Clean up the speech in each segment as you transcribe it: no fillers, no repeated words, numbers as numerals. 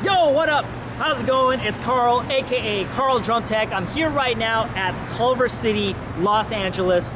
Yo, what up? How's it going? It's Karl, aka Karl Drum Tech. I'm here right now at Culver City, Los Angeles,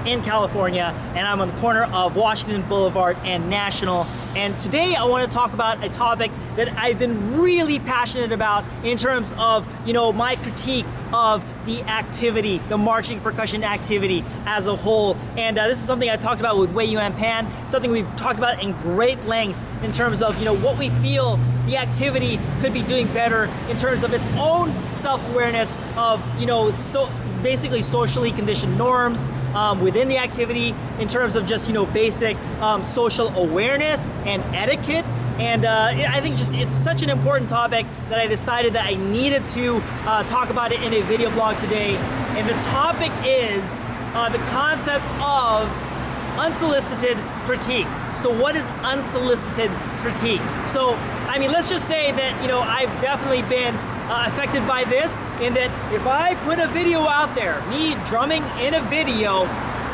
in California, and I'm on the corner of Washington Boulevard and National. And today I want to talk about a topic that I've been really passionate about in terms of, my critique of the activity, the marching percussion activity as a whole. And this is something I talked about with Wei Yuan Pan, something we've talked about in great lengths in terms of, what we feel the activity could be doing better in terms of its own self-awareness of, basically socially conditioned norms within the activity, in terms of just basic social awareness and etiquette. And I think it's such an important topic that I decided that I needed to talk about it in a video blog today. And the topic is the concept of unsolicited critique. So what is unsolicited critique? So let's just say that I've definitely been affected by this, in that if I put a video out there, me drumming in a video,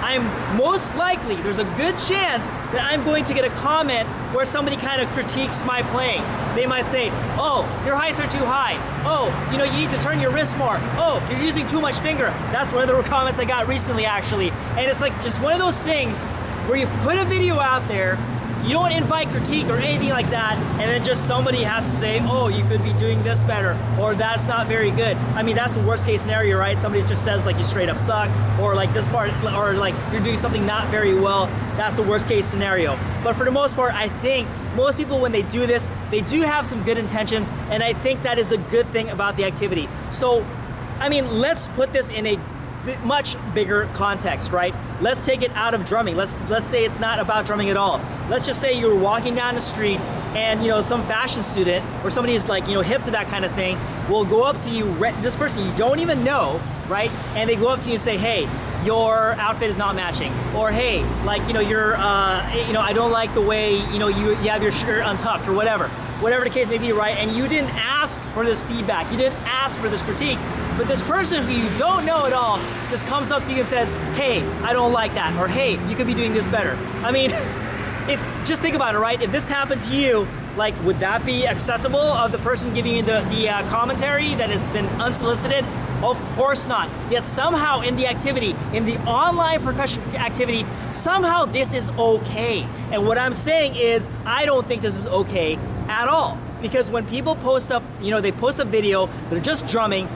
I'm most likely, there's a good chance that I'm going to get a comment where somebody kind of critiques my playing. They might say, oh, your highs are too high. Oh, you need to turn your wrist more. Oh, you're using too much finger. That's one of the comments I got recently, actually. And it's like just one of those things where you put a video out there, you don't invite critique or anything like that, and then just somebody has to say, oh, you could be doing this better, or that's not very good. That's the worst case scenario, right? Somebody just says like you straight up suck, or like this part, or like you're doing something not very well. That's the worst case scenario. But for the most part, I think most people, when they do this, they do have some good intentions, and I think that is the good thing about the activity. So, let's put this in a much bigger context, right? Let's take it out of drumming. Let's say it's not about drumming at all. Let's just say you're walking down the street and some fashion student or somebody who's like hip to that kind of thing will go up to you, this person you don't even know, right? And they go up to you and say, hey, your outfit is not matching, or hey, like you're I don't like the way you have your shirt untucked, or whatever the case may be, right? And you didn't ask for this feedback, you didn't ask for this critique, but this person who you don't know at all just comes up to you and says, hey, I don't like that, or hey, you could be doing this better. Just think about it, right? If this happened to you, like, would that be acceptable of the person giving you the commentary that has been unsolicited? Of course not. Yet somehow in the activity, in the online percussion activity, somehow this is okay. And what I'm saying is, I don't think this is okay at all. Because when people post up, they post a video, they're just drumming,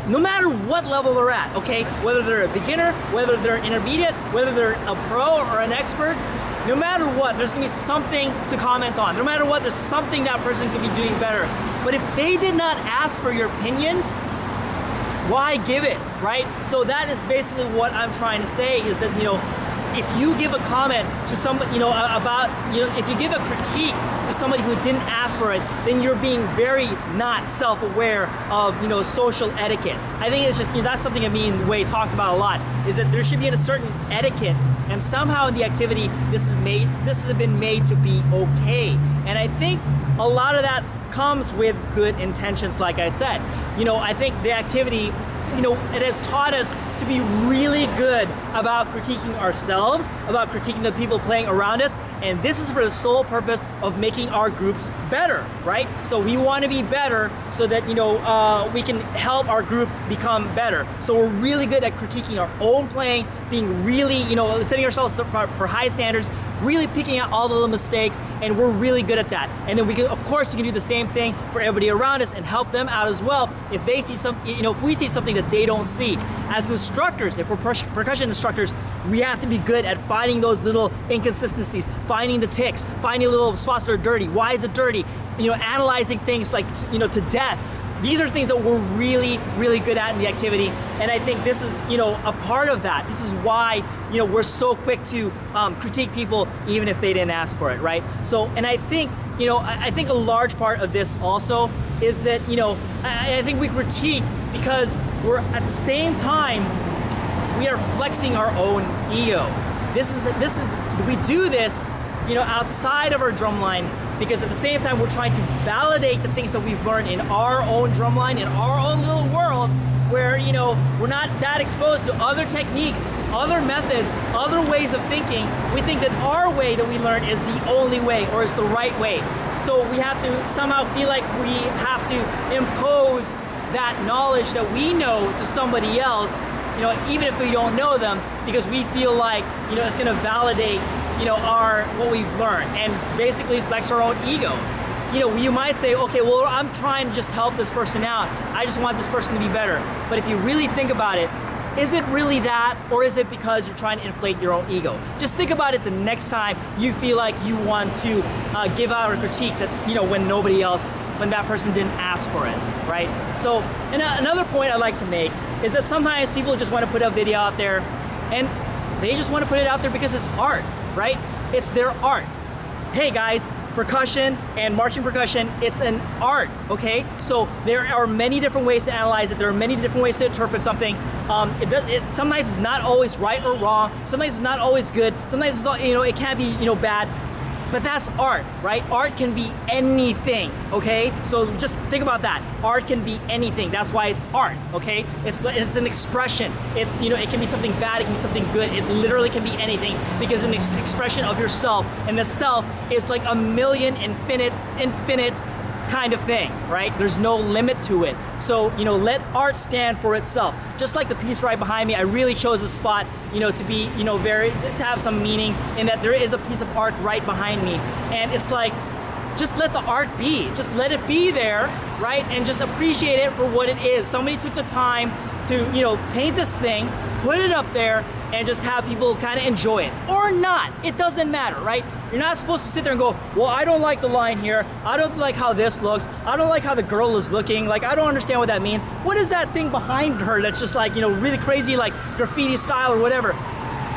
no matter what level they're at, okay? Whether they're a beginner, whether they're intermediate, whether they're a pro or an expert, no matter what, there's gonna be something to comment on. No matter what, there's something that person could be doing better. But if they did not ask for your opinion, why give it, right? So that is basically what I'm trying to say, is that, if you give a comment to somebody, if you give a critique to somebody who didn't ask for it, then you're being very not self-aware of, social etiquette. I think it's just, that's something me and Wei talked about a lot, is that there should be a certain etiquette, and somehow in the activity, this has been made to be okay. And I think a lot of that comes with good intentions, like I said. I think the activity, it has taught us to be really good about critiquing ourselves, about critiquing the people playing around us, and this is for the sole purpose of making our groups better, right? So we want to be better so that, we can help our group become better. So we're really good at critiquing our own playing, being really, setting ourselves up for high standards, really picking out all the little mistakes, and we're really good at that. And then we can do the same thing for everybody around us and help them out as well if they see if we see something that they don't see. As instructors, if we're percussion instructors, we have to be good at finding those little inconsistencies, finding the ticks, finding little spots that are dirty. Why is it dirty? Analyzing things like, to death. These are things that we're really, really good at in the activity, and I think this is, a part of that. This is why, we're so quick to critique people even if they didn't ask for it, right? So, and I think, I think a large part of this also is that, I think we critique because we're at the same time, we are flexing our own ego. We do this, outside of our drumline, because at the same time we're trying to validate the things that we've learned in our own drumline, in our own little world, where we're not that exposed to other techniques, other methods, other ways of thinking. We think that our way that we learn is the only way, or is the right way. So we have to somehow feel like we have to impose that knowledge that we know to somebody else, you know, even if we don't know them, because we feel like, you know, it's gonna validate, you know, what we've learned and basically flex our own ego. You know, you might say, okay, well, I'm trying to just help this person out. I just want this person to be better. But if you really think about it, is it really that, or is it because you're trying to inflate your own ego? Just think about it the next time you feel like you want to give out a critique that, you know, when nobody else, when that person didn't ask for it, right? So, and another point I'd like to make is that sometimes people just want to put a video out there and they just want to put it out there because it's art, right? It's their art. Hey guys, percussion and marching percussion, it's an art, okay? So there are many different ways to analyze it. There are many different ways to interpret something. Sometimes it's not always right or wrong. Sometimes it's not always good. Sometimes it's, you know, it can be, you know, bad. But that's art, right? Art can be anything, okay? So just think about that. Art can be anything. That's why it's art, okay? It's an expression. It's, you know, it can be something bad, it can be something good. It literally can be anything because it's an expression of yourself. And the self is like a million infinite kind of thing, right? There's no limit to it. So, you know, let art stand for itself. Just like the piece right behind me, I really chose this spot, you know, to be, you know, to have some meaning in that there is a piece of art right behind me. And it's like, just let the art be. Just let it be there, right? And just appreciate it for what it is. Somebody took the time to, you know, paint this thing, put it up there, and just have people kind of enjoy it. Or not, it doesn't matter, right? You're not supposed to sit there and go, well, I don't like the line here. I don't like how this looks. I don't like how the girl is looking. Like, I don't understand what that means. What is that thing behind her that's just like, you know, really crazy, like graffiti style or whatever?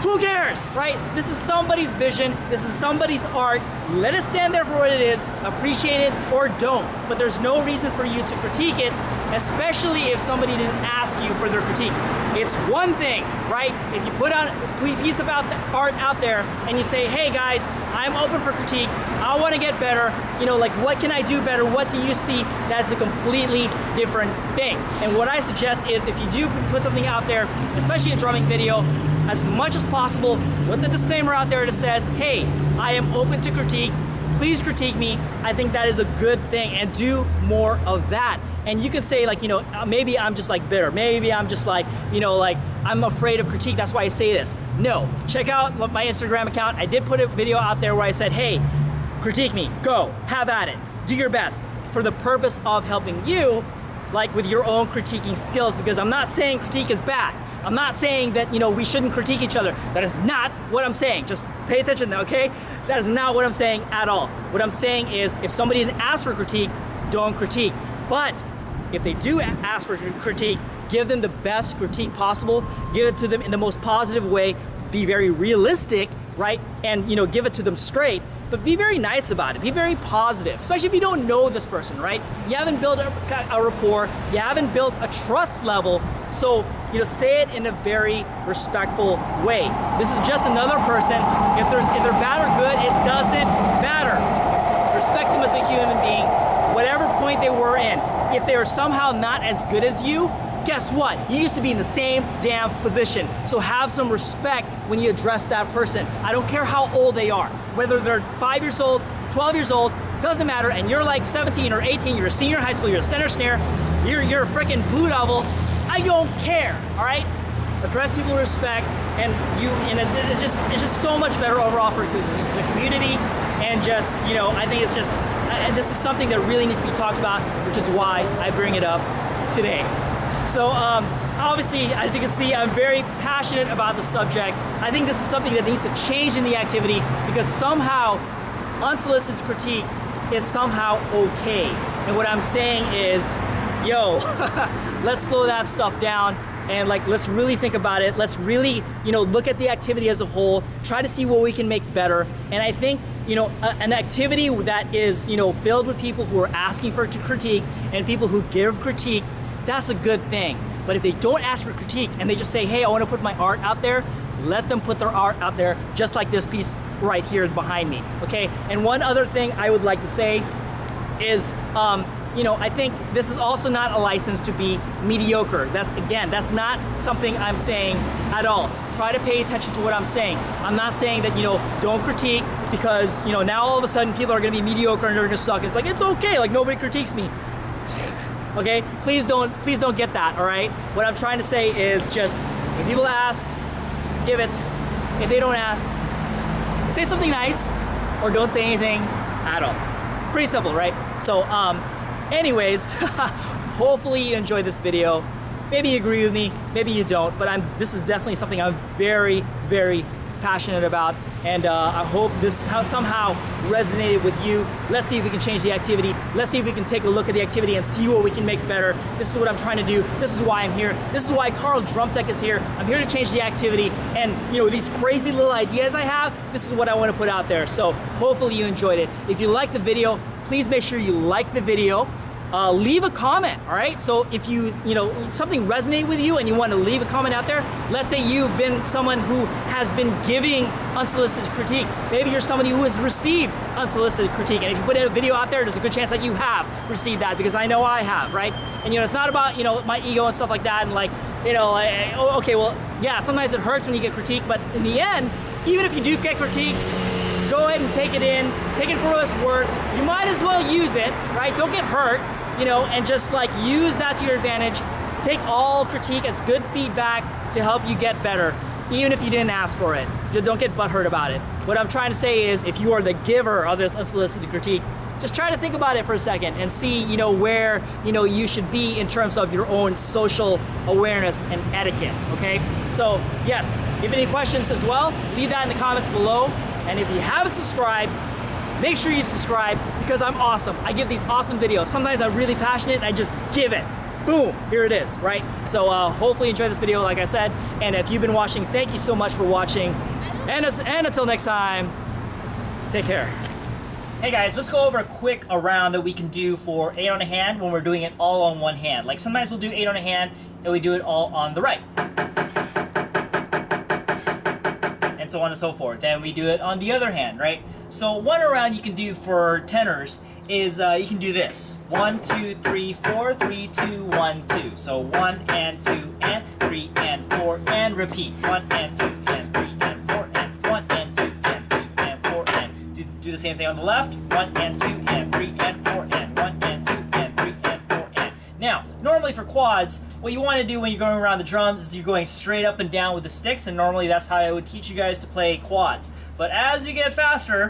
Who cares, right? This is somebody's vision. This is somebody's art. Let it stand there for what it is. Appreciate it or don't. But there's no reason for you to critique it, especially if somebody didn't ask you for their critique. It's one thing, right? If you put on a piece of art out there and you say, hey guys, I'm open for critique. I want to get better. You know, like, what can I do better? What do you see? That's a completely different thing. And what I suggest is if you do put something out there, especially a drumming video, as much as possible, put the disclaimer out there that says, hey, I am open to critique. Please critique me. I think that is a good thing, and do more of that. And you could say, like, you know, maybe I'm just like bitter. Maybe I'm just like, you know, like I'm afraid of critique. That's why I say this. No, check out my Instagram account. I did put a video out there where I said, hey, critique me, go, have at it, do your best for the purpose of helping you, like with your own critiquing skills, because I'm not saying critique is bad. I'm not saying that, you know, we shouldn't critique each other. That is not what I'm saying. Just pay attention, okay? That is not what I'm saying at all. What I'm saying is if somebody didn't ask for critique, don't critique. But if they do ask for critique, give them the best critique possible. Give it to them in the most positive way. Be very realistic, right? And, you know, give it to them straight. But be very nice about it. Be very positive, especially if you don't know this person, right? You haven't built a rapport. You haven't built a trust level. So, you know, say it in a very respectful way. This is just another person. If they're bad or good, it doesn't matter. Respect them as a human being, whatever point they were in. If they are somehow not as good as you, guess what? You used to be in the same damn position. So have some respect when you address that person. I don't care how old they are. Whether they're 5 years old, 12 years old, doesn't matter. And you're like 17 or 18, you're a senior in high school, you're a center snare, you're a freaking blue devil. I don't care, all right? Address people with respect, and it's just so much better overall for the community. And just, you know, I think it's just, and this is something that really needs to be talked about, which is why I bring it up today. So obviously, as you can see, I'm very passionate about the subject. I think this is something that needs to change in the activity, because somehow unsolicited critique is somehow okay. And what I'm saying is, yo, let's slow that stuff down, and like, let's really think about it. Let's really, you know, look at the activity as a whole, try to see what we can make better. And I think, you know, an activity that is, you know, filled with people who are asking for critique and people who give critique, that's a good thing. But if they don't ask for critique and they just say, hey, I want to put my art out there, let them put their art out there, just like this piece right here behind me, okay? And one other thing I would like to say is, I think this is also not a license to be mediocre. That's not something I'm saying at all. Try to pay attention to what I'm saying. I'm not saying that, don't critique because, now all of a sudden people are gonna be mediocre and they're gonna suck. It's like, it's okay, like nobody critiques me. Okay, please don't get that, all right? What I'm trying to say is just, when people ask, give it. If they don't ask, say something nice or don't say anything at all. Pretty simple, right? So, anyways, hopefully you enjoyed this video. Maybe you agree with me, maybe you don't, but this is definitely something I'm very, very passionate about, and I hope this somehow resonated with you. Let's see if we can change the activity. Let's see if we can take a look at the activity and see what we can make better. This is what I'm trying to do. This is why I'm here. This is why Karl Drum Tech is here. I'm here to change the activity, and these crazy little ideas I have, this is what I want to put out there. So hopefully you enjoyed it. If you liked the video, please make sure you like the video. Leave a comment, all right? So if something resonated with you and you want to leave a comment out there, let's say you've been someone who has been giving unsolicited critique. Maybe you're somebody who has received unsolicited critique. And if you put a video out there, there's a good chance that you have received that, because I know I have, right? And it's not about, my ego and stuff like that, and okay, well, yeah, sometimes it hurts when you get critique, but in the end, even if you do get critique, go ahead and take it for what it's worth. You might as well use it, right? Don't get hurt, and just use that to your advantage. Take all critique as good feedback to help you get better, even if you didn't ask for it. Just don't get butthurt about it. What I'm trying to say is, if you are the giver of this unsolicited critique, just try to think about it for a second and see, where, you should be in terms of your own social awareness and etiquette, okay? So, yes, if you have any questions as well, leave that in the comments below. And if you haven't subscribed, make sure you subscribe, because I'm awesome. I give these awesome videos. Sometimes I'm really passionate and I just give it. Boom, here it is, right? So hopefully you enjoyed this video, like I said. And if you've been watching, thank you so much for watching. And until next time, take care. Hey guys, let's go over a quick around that we can do for 8 on a hand when we're doing it all on one hand. Like sometimes we'll do 8 on a hand and we do it all on the right. And so on and so forth. Then we do it on the other hand, right? So one around you can do for tenors is you can do this. 1, 2, 3, 4, 3, 2, 1, 2. So 1 and 2 and 3 and 4 and repeat. 1 and 2 and 3 and 4 and 1 and 2 and 3 and 4 and do the same thing on the left. 1 and 2 and 3 and 4 and 1 and 2 and 3 and 4 and. Now, normally for quads, what you want to do when you're going around the drums is you're going straight up and down with the sticks, and normally that's how I would teach you guys to play quads. But as you get faster,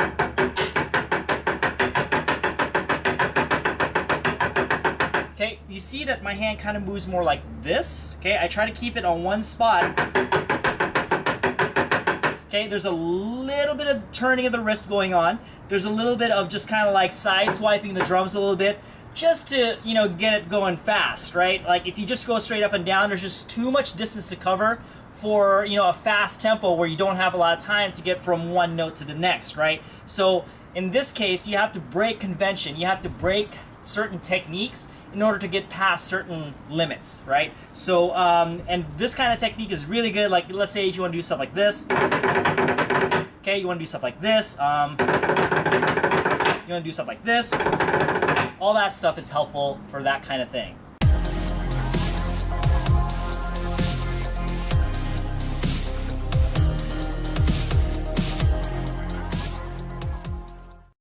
okay, you see that my hand kind of moves more like this. Okay, I try to keep it on one spot. Okay, there's a little bit of turning of the wrist going on. There's a little bit of just kind of like side swiping the drums a little bit, just to, get it going fast, right? Like if you just go straight up and down, there's just too much distance to cover for, a fast tempo where you don't have a lot of time to get from one note to the next, right? So in this case, you have to break convention. You have to break certain techniques in order to get past certain limits, right? So, and this kind of technique is really good. Like, let's say if you want to do stuff like this, okay, you want to do stuff like this, you want to do stuff like this, all that stuff is helpful for that kind of thing.